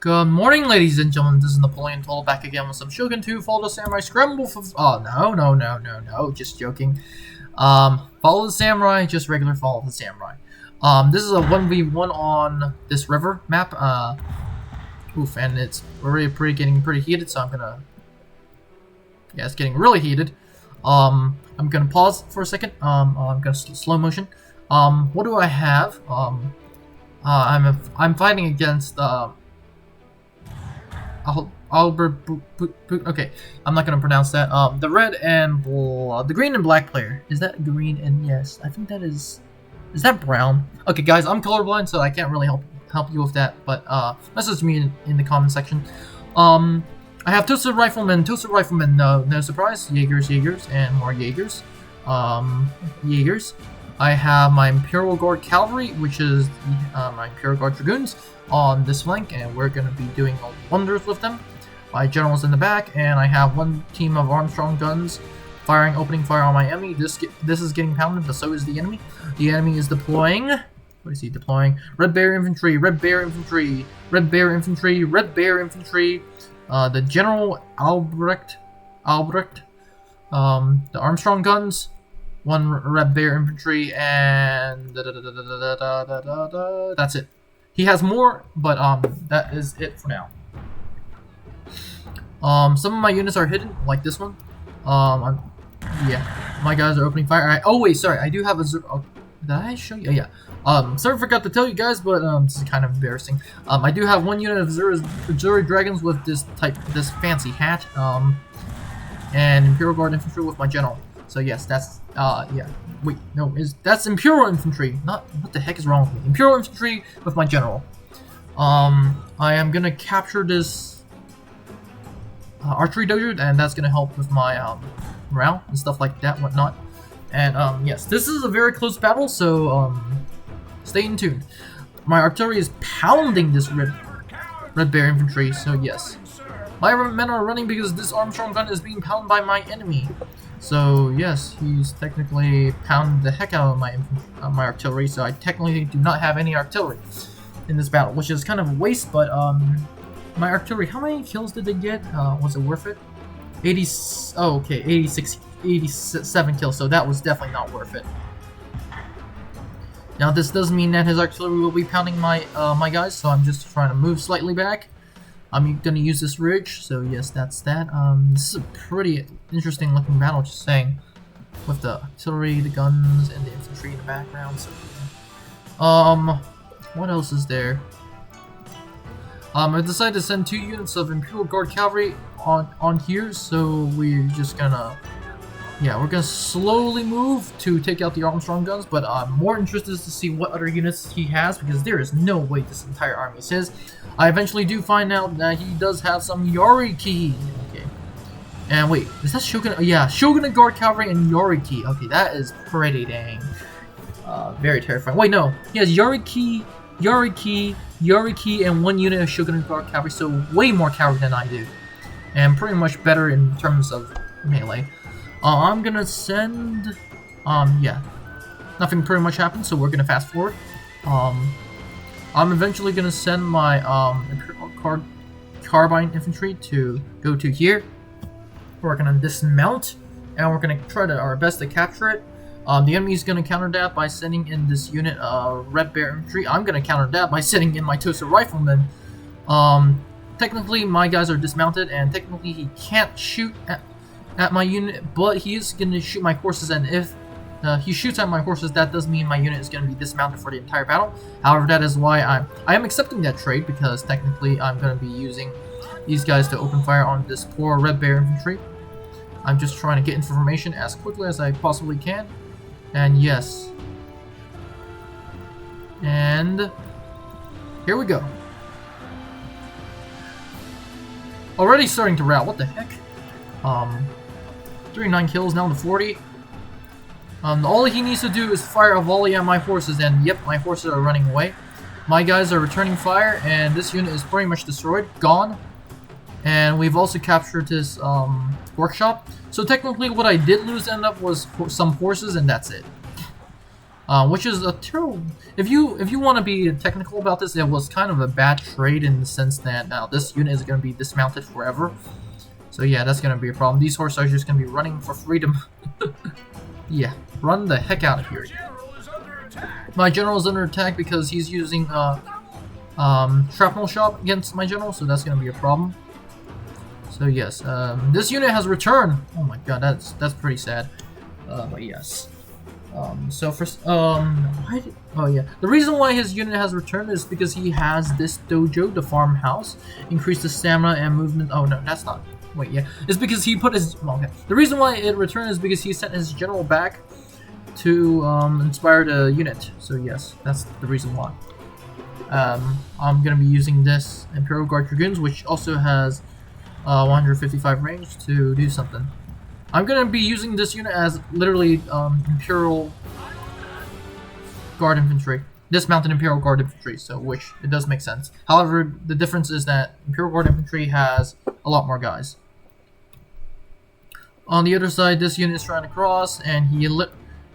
Good morning, ladies and gentlemen. This is Napoleon Toll back again with some Shogun 2 Follow the Samurai Scramble for... Oh, no. Just joking. Follow the Samurai, just regular Follow the Samurai. This is a 1v1 on this river map. And it's already getting pretty heated, so I'm gonna... Yeah, it's getting really heated. I'm gonna pause for a second. I'm gonna slow motion. What do I have? I'm fighting against, okay, I'm not gonna pronounce that. The red and the green and black player. Is that green? And yes, I think that is that brown? Okay, guys, I'm colorblind, so I can't really help you with that. But message me in the comment section. I have toasted riflemen. No surprise. Jaegers, and more Jaegers. Jaegers. I have my Imperial Guard Cavalry, which is my Imperial Guard Dragoons, on this flank, and we're going to be doing wonders with them. My generals in the back, and I have one team of Armstrong guns opening fire on my enemy. This is getting pounded, but so is the enemy. The enemy is deploying. What is he deploying? Red Bear Infantry, Red Bear Infantry, Red Bear Infantry, Red Bear Infantry. The General Albrecht, the Armstrong guns. One Red Bear Infantry, and that's it. He has more, but that is it for now. Some of my units are hidden, like this one. Yeah, my guys are opening fire. Oh wait, sorry, I do have a. Oh, did I show you? Yeah. Sorry, forgot to tell you guys, but this is kind of embarrassing. I do have one unit of Zuri Dragons with this fancy hat. And Imperial Guard Infantry with my general. So yes, that's yeah. Wait, no, that's Imperial Infantry. Not what the heck is wrong with me? Imperial Infantry with my general. I am gonna capture this archery dojo, and that's gonna help with my morale and stuff like that, whatnot. And yes, this is a very close battle, so stay in tune. My artillery is pounding this Red Bear Infantry, so yes. My men are running because this Armstrong gun is being pounded by my enemy. So yes, he's technically pounded the heck out of my artillery, so I technically do not have any artillery in this battle, which is kind of a waste, but my artillery, how many kills did they get? Was it worth it? 87 kills, so that was definitely not worth it. Now this does mean that his artillery will be pounding my guys, so I'm just trying to move slightly back. I'm gonna use this ridge, so yes, that's that. This is a pretty interesting looking battle, just saying, with the artillery, the guns, and the infantry in the background. So, what else is there? I decided to send 2 units of Imperial Guard Cavalry on here, so we're just gonna, yeah, we're gonna slowly move to take out the Armstrong guns. But I'm more interested to see what other units he has, because there is no way this entire army is his. I eventually do find out that he does have some Yoriki. Okay. And wait, is that Shogun? Yeah, Shogunate Guard Cavalry and Yoriki. Okay, that is pretty dang. Very terrifying. Wait, no. He has Yoriki, and 1 unit of Shogunate Guard Cavalry, so way more cavalry than I do. And pretty much better in terms of melee. I'm gonna send... yeah. Nothing pretty much happened, so we're gonna fast forward. I'm eventually gonna send my Imperial Carbine Infantry to go to here. We're gonna dismount, and we're gonna try our best to capture it. The enemy's gonna counter that by sending in this unit Red Bear Infantry. I'm gonna counter that by sending in my Toasted Riflemen. Technically, my guys are dismounted, and technically he can't shoot at my unit, but he is gonna shoot my horses, and if he shoots at my horses, that does mean my unit is going to be dismounted for the entire battle. However, that is why I am accepting that trade, because technically I'm going to be using these guys to open fire on this poor Red Bear Infantry. I'm just trying to get information as quickly as I possibly can. And yes. And here we go. Already starting to rout. What the heck? 39 kills, now to 40. All he needs to do is fire a volley at my horses, and yep, my horses are running away. My guys are returning fire, and this unit is pretty much destroyed, gone. And we've also captured this workshop. So technically what I did lose end up was some horses, and that's it. which is a terrible. If you want to be technical about this, it was kind of a bad trade in the sense that now this unit is going to be dismounted forever. So yeah, that's going to be a problem. These horse are just going to be running for freedom. Yeah, run the heck out of here. My general is under attack because he's using shrapnel shot against my general, so that's going to be a problem. So yes, this unit has returned. Oh my god, that's pretty sad. But yes. So first, oh yeah, the reason why his unit has returned is because he has this dojo, the farmhouse, increase the stamina and movement. Oh no, that's not. Wait, yeah, it's because he put his. Well, okay. The reason why it returned is because he sent his general back to inspire the unit. So yes, that's the reason why. I'm gonna be using this Imperial Guard Dragoons, which also has 155 range to do something. I'm gonna be using this unit as literally Imperial Guard Infantry. Dismounted Imperial Guard Infantry, so which it does make sense. However, the difference is that Imperial Guard Infantry has a lot more guys. On the other side, this unit is trying to cross, and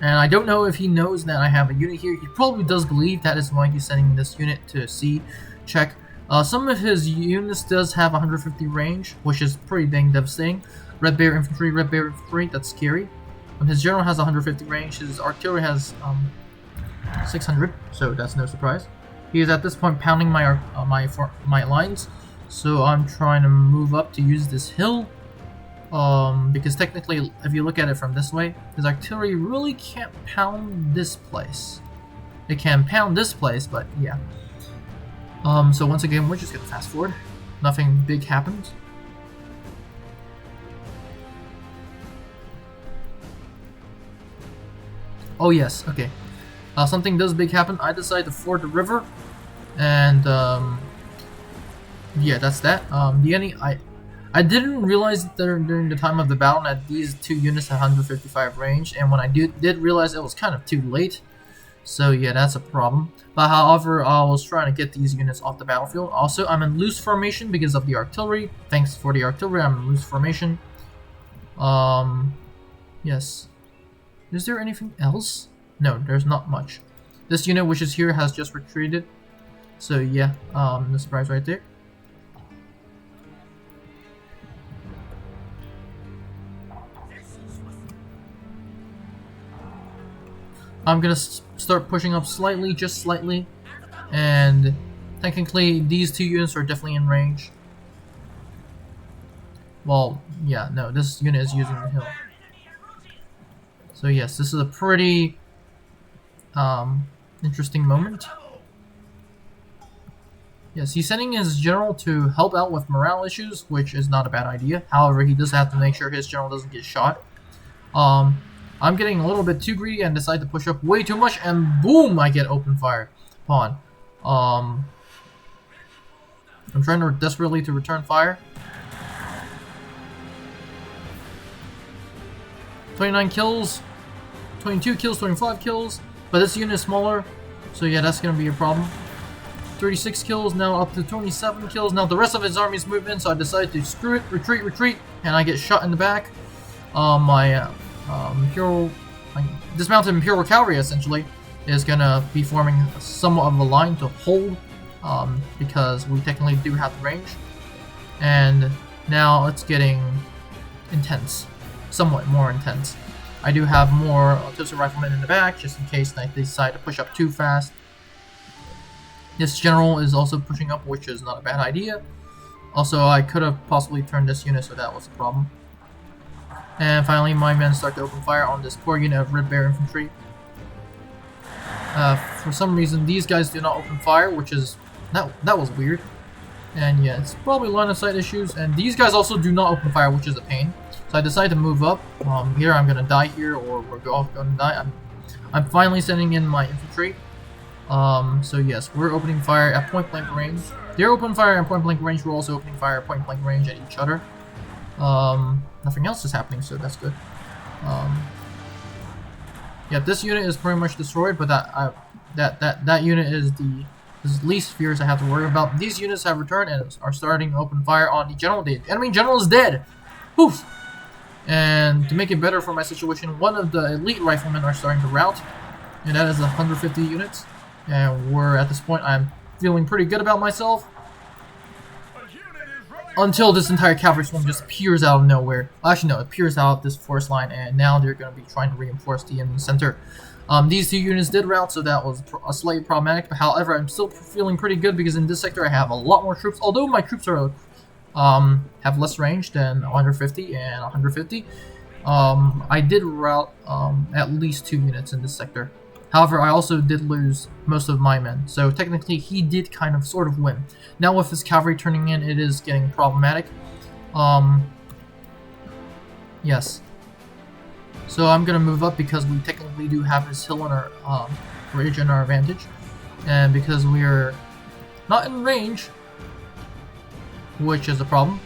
I don't know if he knows that I have a unit here. He probably does believe that is why he's sending this unit to sea check. Some of his units does have 150 range, which is pretty dang devastating. Red Bear Infantry, that's scary. His general has 150 range, his artillery has 600, so that's no surprise. He is at this point pounding my lines, so I'm trying to move up to use this hill. Because technically, if you look at it from this way, his artillery really can't pound this place. It can pound this place, but yeah. So once again, we're just gonna fast forward. Nothing big happened. Oh yes, okay. Something does big happen. I decide to ford the river, and yeah, that's that. I didn't realize during the time of the battle that these two units had 155 range, and when I did realize, it was kind of too late. So yeah, that's a problem. But however, I was trying to get these units off the battlefield. Also, I'm in loose formation because of the artillery. Thanks for the artillery, I'm in loose formation. Yes. Is there anything else? No, there's not much. This unit, which is here, has just retreated. So yeah, no surprise right there. I'm gonna start pushing up slightly, just slightly, and technically these two units are definitely in range. Well, yeah, no, this unit is using the hill. So yes, this is a pretty interesting moment. Yes, he's sending his general to help out with morale issues, which is not a bad idea. However, he does have to make sure his general doesn't get shot. I'm getting a little bit too greedy and decide to push up way too much, and boom, I get open fire upon. I'm trying to desperately to return fire. 29 kills, 22 kills, 25 kills, but this unit is smaller, so yeah, that's gonna be a problem. 36 kills, now up to 27 kills. Now the rest of his army's moved in, so I decided to screw it, retreat, and I get shot in the back. Dismounted Imperial Cavalry essentially is gonna be forming somewhat of a line to hold, because we technically do have the range, and now it's getting intense, somewhat more intense. I do have more artillery riflemen in the back just in case they decide to push up too fast. This general is also pushing up, which is not a bad idea. Also, I could have possibly turned this unit, so that was a problem. And finally, my men start to open fire on this poor unit of Red Bear Infantry. For some reason, these guys do not open fire, which is... that was weird. And yeah, it's probably line of sight issues. And these guys also do not open fire, which is a pain. So I decided to move up. Here I'm gonna die here, or we're all gonna die. I'm finally sending in my infantry. So yes, we're opening fire at point blank range. They're opening fire at point blank range. We're also opening fire at point blank range at each other. Nothing else is happening, so that's good. Yeah, this unit is pretty much destroyed, but that unit is the least fierce I have to worry about. These units have returned and are starting to open fire on the general. The enemy general is dead. Poof. And to make it better for my situation, one of the elite riflemen are starting to rout. and that is 150 units. And we're at this point, I'm feeling pretty good about myself. Until this entire cavalry swarm just appears out of nowhere. Actually, no, it appears out of this forest line, and now they're going to be trying to reinforce the enemy center. These two units did rout, so that was slightly problematic. But however, I'm still feeling pretty good because in this sector I have a lot more troops. Although my troops are have less range than 150 and 150, I did rout at least 2 units in this sector. However, I also did lose most of my men, so technically he did kind of sort of win. Now with his cavalry turning in, it is getting problematic. Yes. So I'm gonna move up because we technically do have this hill in our ridge in our advantage, and because we are not in range, which is a problem,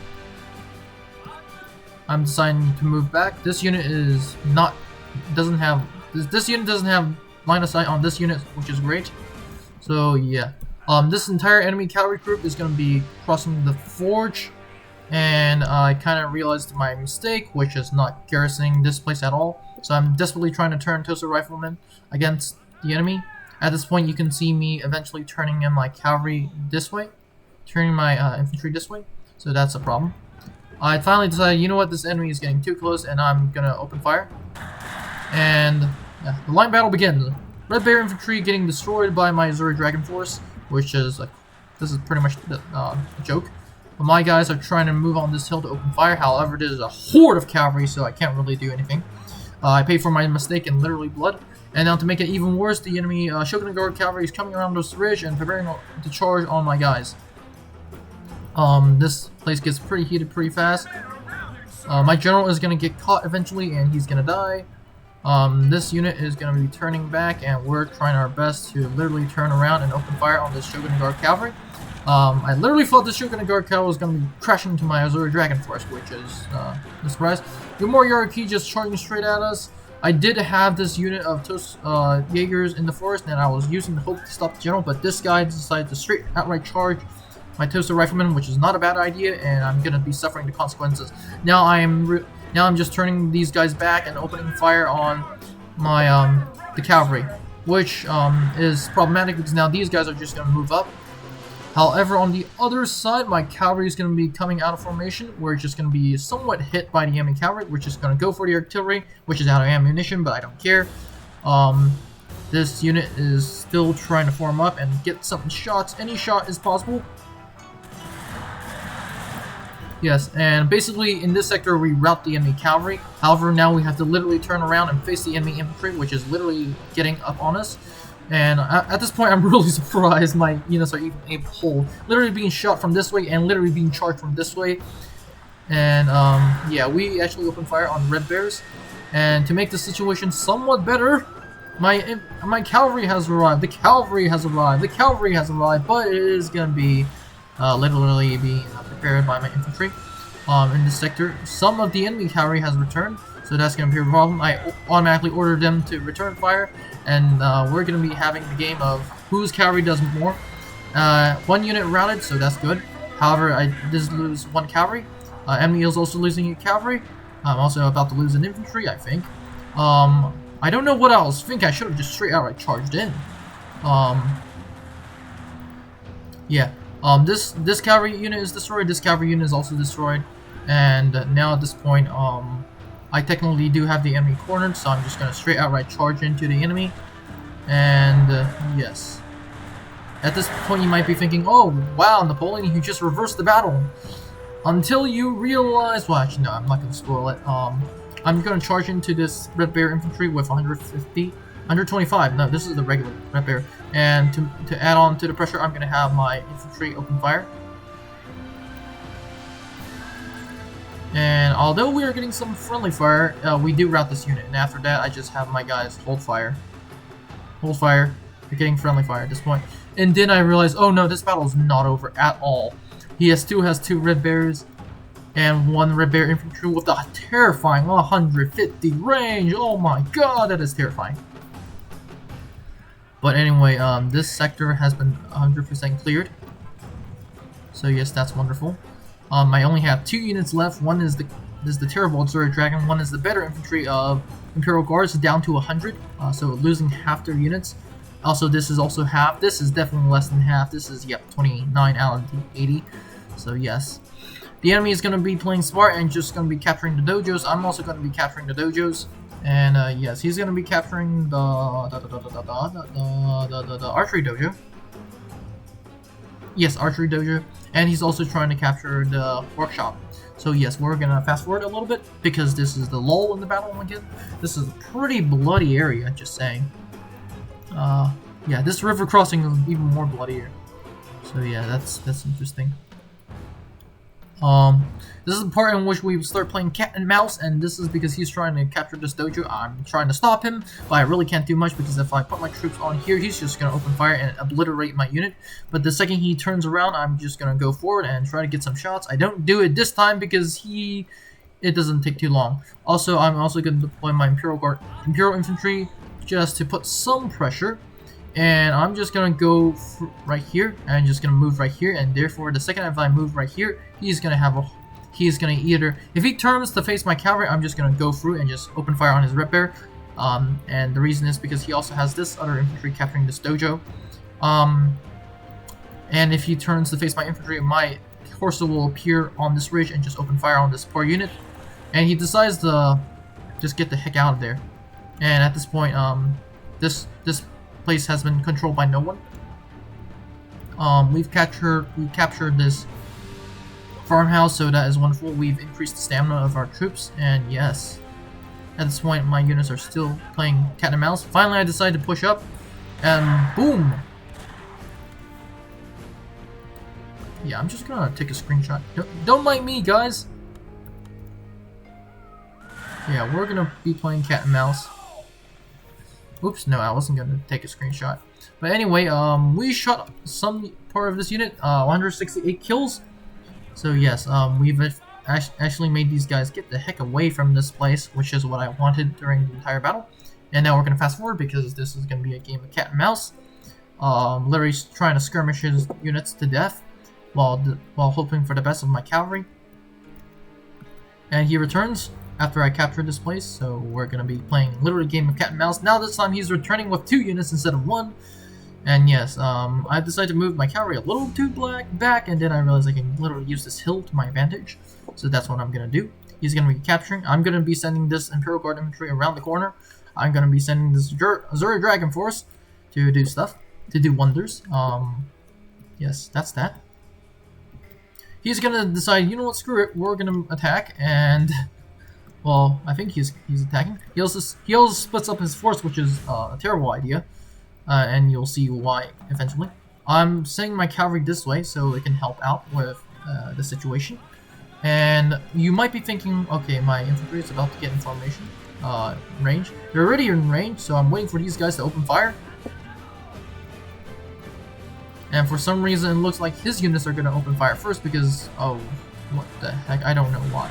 I'm deciding to move back. This unit is not doesn't have this unit doesn't have line of sight on this unit, which is great. So yeah, this entire enemy cavalry group is going to be crossing the forge, and I kind of realized my mistake, which is not garrisoning this place at all. So I'm desperately trying to turn Tosa riflemen against the enemy. At this point, you can see me eventually turning in my cavalry this way, turning my infantry this way. So that's a problem. I finally decided, you know what, this enemy is getting too close, and I'm gonna open fire. And yeah, the line battle begins. Red Bear infantry getting destroyed by my Azuri Dragon Force, which is like, this is pretty much a joke. But my guys are trying to move on this hill to open fire. However, there's a horde of cavalry, so I can't really do anything. I paid for my mistake in literally blood. And now to make it even worse, the enemy Shogun Guard cavalry is coming around this ridge and preparing to charge on my guys. This place gets pretty heated pretty fast. My general is going to get caught eventually, and he's going to die. This unit is going to be turning back, and we're trying our best to literally turn around and open fire on this Shogun Guard cavalry. I literally thought the Shogun Guard cavalry was going to be crashing into my Azuri Dragon Force, which is a surprise. More Yariki just charging straight at us. I did have this unit of Jaegers in the forest, and I was using the hope to stop the general, but this guy decided to straight outright charge my Tosa riflemen, which is not a bad idea, and I'm going to be suffering the consequences. Now I'm just turning these guys back and opening fire on my the cavalry, which is problematic because now these guys are just going to move up. However, on the other side, my cavalry is going to be coming out of formation. We're just going to be somewhat hit by the enemy cavalry. We're just going to go for the artillery, which is out of ammunition, but I don't care. This unit is still trying to form up and get some shots. Any shot is possible. Yes, and basically in this sector we rout the enemy cavalry. However, now we have to literally turn around and face the enemy infantry, which is literally getting up on us. And at this point, I'm really surprised my units are even able to hold. Literally being shot from this way and literally being charged from this way. And yeah, we actually opened fire on Red Bears. And to make the situation somewhat better, my cavalry has arrived. The cavalry has arrived. The cavalry has arrived, but it is going to be literally being prepared by my infantry in this sector. Some of the enemy cavalry has returned, so that's going to be a problem. I automatically ordered them to return fire, and we're going to be having the game of whose cavalry does more. One unit routed, so that's good. However, I did lose one cavalry. Enemy is also losing a cavalry. I'm also about to lose an infantry, I think. I don't know what else. I think I should have just straight outright charged in. Yeah. This cavalry unit is destroyed. This cavalry unit is also destroyed. And now at this point, I technically do have the enemy cornered, so I'm just gonna straight outright charge into the enemy. And yes. At this point, you might be thinking, "Oh, wow, Napoleon, you just reversed the battle." Until you realize, well, actually, no, I'm not gonna spoil it. I'm gonna charge into this Red Bear infantry with 125. No, this is the regular Red Bear. And to add on to the pressure, I'm gonna have my infantry open fire. And although we are getting some friendly fire, we do rout this unit. And after that, I just have my guys hold fire. Hold fire. They're getting friendly fire at this point. And then I realized, oh no, this battle is not over at all. He still has 2 Red Bears and 1 Red Bear infantry with a terrifying 150 range. Oh my god, that is terrifying. But anyway, this sector has been 100% cleared. So yes, that's wonderful. I only have 2 units left. One is the this is the terrible Zuri Dragon. One is the better infantry of Imperial Guards, down to 100, so losing half their units. Also, this is also half. This is definitely less than half. This is, yep, 29 out of the 80. So yes. The enemy is going to be playing smart and just going to be capturing the dojos. I'm also going to be capturing the dojos. And yes, he's going to be capturing the archery dojo. Yes, archery dojo. And he's also trying to capture the workshop. So yes, we're going to fast forward a little bit because this is the lull in the battle again. This is a pretty bloody area, just saying. Yeah, this river crossing is even more bloodier. So yeah, that's interesting. This is the part in which we start playing cat and mouse, and this is because he's trying to capture this dojo. I'm trying to stop him, but I really can't do much because if I put my troops on here, he's just going to open fire and obliterate my unit. But the second he turns around, I'm just going to go forward and try to get some shots. I don't do it this time because it doesn't take too long. Also, I'm also going to deploy my Imperial infantry just to put some pressure. And I'm just gonna go right here, and just gonna move right here, and therefore the second if I move right here, he's gonna either, if he turns to face my cavalry, I'm just gonna go through and just open fire on his red bear. And the reason is because he also has this other infantry capturing this dojo. And if he turns to face my infantry, my horse will appear on this ridge and just open fire on this poor unit. And he decides to just get the heck out of there. And at this point, this place has been controlled by no one. We captured this farmhouse, so that is wonderful. We've increased the stamina of our troops, and yes, at this point my units are still playing cat and mouse. Finally, I decided to push up, and boom! Yeah, I'm just gonna take a screenshot. Don't mind me, guys. Yeah, we're gonna be playing cat and mouse. Oops, no, I wasn't going to take a screenshot. But anyway, we shot some part of this unit, 168 kills. So yes, we've actually made these guys get the heck away from this place, which is what I wanted during the entire battle. And now we're going to fast forward because this is going to be a game of cat and mouse. Literally trying to skirmish his units to death while hoping for the best of my cavalry. And he returns after I captured this place, so we're gonna be playing literally a game of cat and mouse. Now this time he's returning with 2 units instead of 1. And yes, I decided to move my cavalry a little too back, and then I realized I can literally use this hill to my advantage. So that's what I'm gonna do. He's gonna be capturing. I'm gonna be sending this Imperial Guard infantry around the corner. I'm gonna be sending this Zuri Dragon Force to do stuff, to do wonders. Yes, that's that. He's gonna decide, you know what, screw it, we're gonna attack, and well, I think he's attacking. He also splits up his force, which is a terrible idea, and you'll see why eventually. I'm sending my cavalry this way so they can help out with the situation. And you might be thinking, okay, my infantry is about to get in formation range. They're already in range, so I'm waiting for these guys to open fire. And for some reason, it looks like his units are going to open fire first because, oh, what the heck? I don't know why.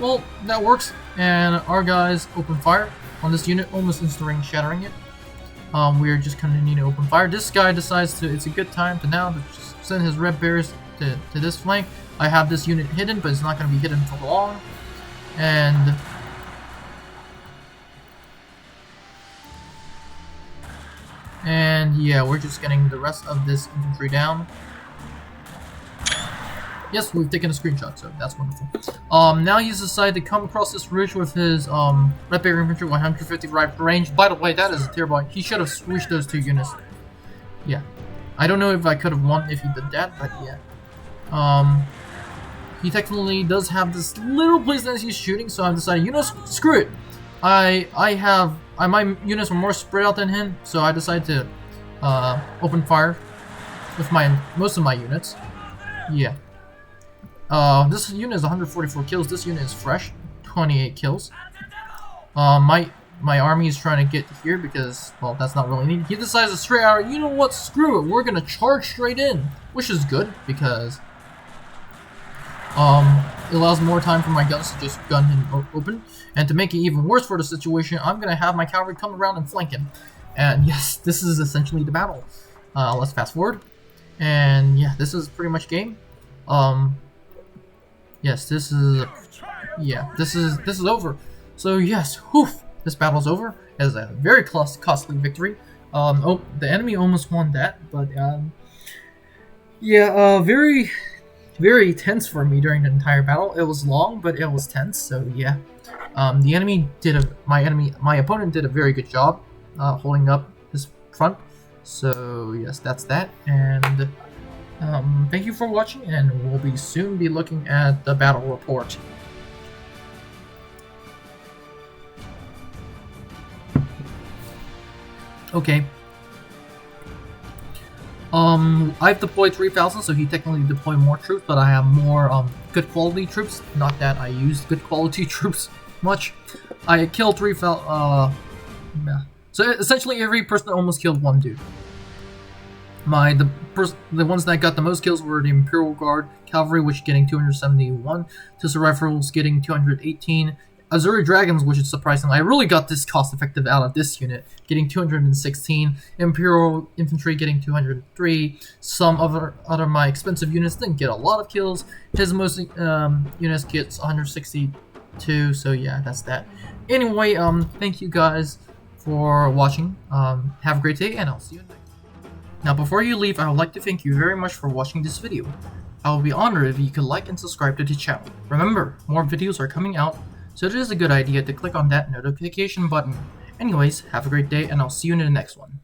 Well, that works, and our guys open fire on this unit, almost instantly shattering it. We're just continuing to open fire. This guy decides it's a good time to now to just send his red bears to this flank. I have this unit hidden, but it's not going to be hidden for long. And yeah, we're just getting the rest of this infantry down. Yes, we've taken a screenshot, so that's wonderful. Now he's decided to come across this ridge with his red bear infantry 150 rifle range. By the way, that is a terrible. He should have switched those 2 units. Yeah, I don't know if I could have won if he did that, but yeah. He technically does have this little place that he's shooting, so I'm deciding, you know, screw it. My units were more spread out than him, so I decided to open fire with most of my units. Yeah. This unit is 144 kills. This unit is fresh, 28 kills. My army is trying to get here because, well, that's not really needed. He decides to straight out, you know what, screw it, we're gonna charge straight in, which is good because it allows more time for my guns to just gun him open. And to make it even worse for the situation, I'm gonna have my cavalry come around and flank him. And yes, this is essentially the battle. Let's fast forward. And yeah, this is pretty much game. Yes, this is over. So yes, whew, this battle's over. It is a very costly victory. Oh, the enemy almost won that, but yeah, very tense for me during the entire battle. It was long, but it was tense. So yeah, my opponent did a very good job holding up his front. So yes, that's that, and thank you for watching, and we'll be soon be looking at the battle report. Okay. I've deployed 3,000, so he technically deployed more troops, but I have more good quality troops. Not that I used good quality troops much. I killed 3,000. Yeah. So essentially, every person almost killed one dude. The ones that got the most kills were the Imperial Guard Cavalry, which getting 271, Tissot Rifles getting 218, Azuri Dragons, which is surprising. I really got this cost-effective out of this unit, getting 216, Imperial Infantry getting 203, some other my expensive units didn't get a lot of kills, his most units gets 162, so yeah, that's that. Anyway, thank you guys for watching, have a great day, and I'll see you next time. Now before you leave, I would like to thank you very much for watching this video. I will be honored if you could like and subscribe to the channel. Remember, more videos are coming out, so it is a good idea to click on that notification button. Anyways, have a great day, and I'll see you in the next one.